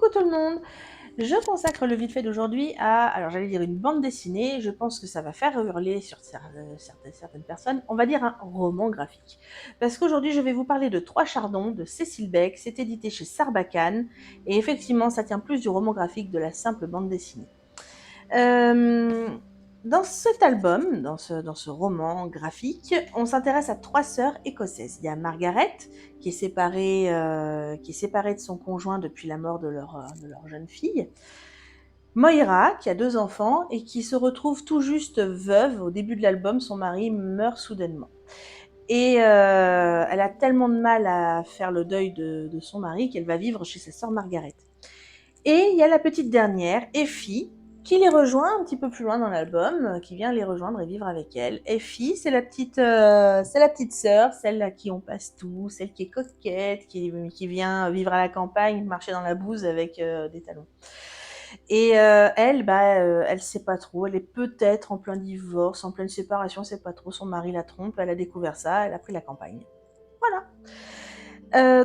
Coucou tout le monde! Je consacre le vite fait d'aujourd'hui à, alors j'allais dire une bande dessinée, je pense que ça va faire hurler sur certaines personnes, on va dire un roman graphique. Parce qu'aujourd'hui je vais vous parler de Trois Chardons de Cécile Beck, c'est édité chez Sarbacane, et effectivement ça tient plus du roman graphique de la simple bande dessinée. Euh, Dans cet album, dans ce roman graphique, on s'intéresse à trois sœurs écossaises. Il y a Margaret, qui est séparée de son conjoint depuis la mort de leur jeune fille. Moira, qui a deux enfants et qui se retrouve tout juste veuve. Au début de l'album, son mari meurt soudainement. Et elle a tellement de mal à faire le deuil de son mari qu'elle va vivre chez sa sœur Margaret. Et il y a la petite dernière, Effie, qui les rejoint un petit peu plus loin dans l'album, qui vient les rejoindre et vivre avec elle. Effie, c'est la petite sœur, celle à qui on passe tout, celle qui est coquette, qui vient vivre à la campagne, marcher dans la bouse avec des talons. Et elle, elle sait pas trop. Elle est peut-être en plein divorce, en pleine séparation, elle sait pas trop. Son mari la trompe, elle a découvert ça, elle a pris la campagne. Voilà.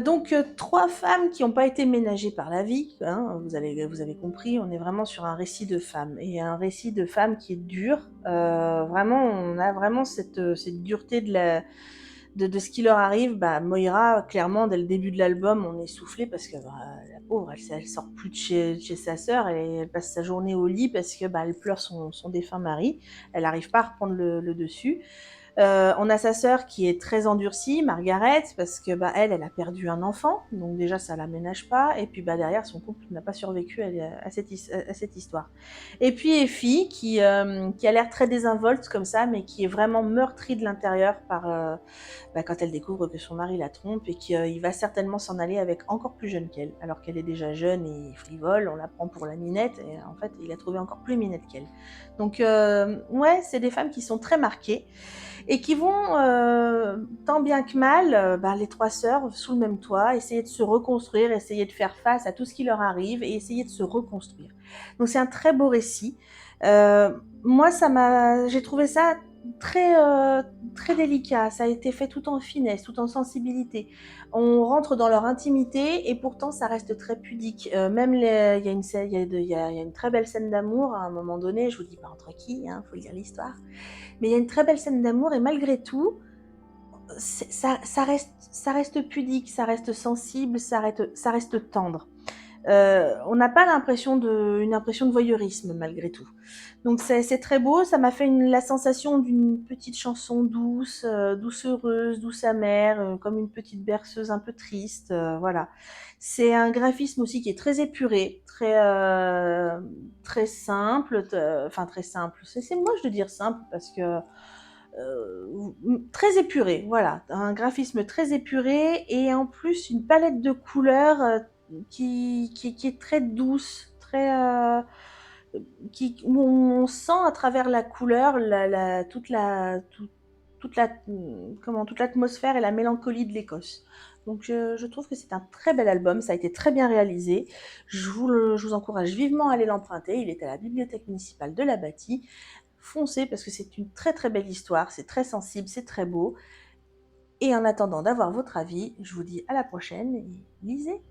Donc, trois femmes qui n'ont pas été ménagées par la vie, hein, vous avez compris, on est vraiment sur un récit de femmes, et un récit de femmes qui est dur. Vraiment, on a vraiment cette dureté de ce qui leur arrive. Moira, clairement, dès le début de l'album, on est soufflé parce que la pauvre, elle sort plus de chez sa sœur, elle passe sa journée au lit parce que elle pleure son défunt mari, elle n'arrive pas à reprendre le dessus. On a sa sœur qui est très endurcie, Margaret, parce que elle a perdu un enfant, donc déjà ça la ménage pas, et puis derrière son couple n'a pas survécu à cette histoire. Et puis Effie qui a l'air très désinvolte comme ça, mais qui est vraiment meurtrie de l'intérieur par quand elle découvre que son mari la trompe et qu'il va certainement s'en aller avec encore plus jeune qu'elle, alors qu'elle est déjà jeune et frivole, on la prend pour la minette, et en fait il a trouvé encore plus minette qu'elle. Donc ouais, c'est des femmes qui sont très marquées et qui vont, tant bien que mal, les trois sœurs, sous le même toit, essayer de se reconstruire, essayer de faire face à tout ce qui leur arrive et essayer de se reconstruire. Donc c'est un très beau récit. Moi, j'ai trouvé ça très, très délicat. Ça a été fait tout en finesse, tout en sensibilité. On rentre dans leur intimité et pourtant ça reste très pudique. Même il y a une scène, il y a une très belle scène d'amour à un moment donné. Je vous dis pas entre qui, hein, faut lire l'histoire. Mais il y a une très belle scène d'amour et malgré tout, ça reste pudique, ça reste sensible, ça reste tendre. On n'a pas une impression de voyeurisme malgré tout. Donc c'est très beau, ça m'a fait la sensation d'une petite chanson douce, doucereuse, douce amère, comme une petite berceuse un peu triste, voilà. C'est un graphisme aussi qui est très épuré, très simple, enfin très simple. C'est moche de dire simple parce que très épuré, voilà, un graphisme très épuré et en plus une palette de couleurs qui est très douce, où on sent à travers la couleur toute l'atmosphère et la mélancolie de l'Écosse. Donc je trouve que c'est un très bel album, ça a été très bien réalisé. Je vous encourage vivement à aller l'emprunter, il est à la bibliothèque municipale de la Bâtie. Foncez parce que c'est une très très belle histoire, c'est très sensible, c'est très beau. Et en attendant d'avoir votre avis, je vous dis à la prochaine et lisez.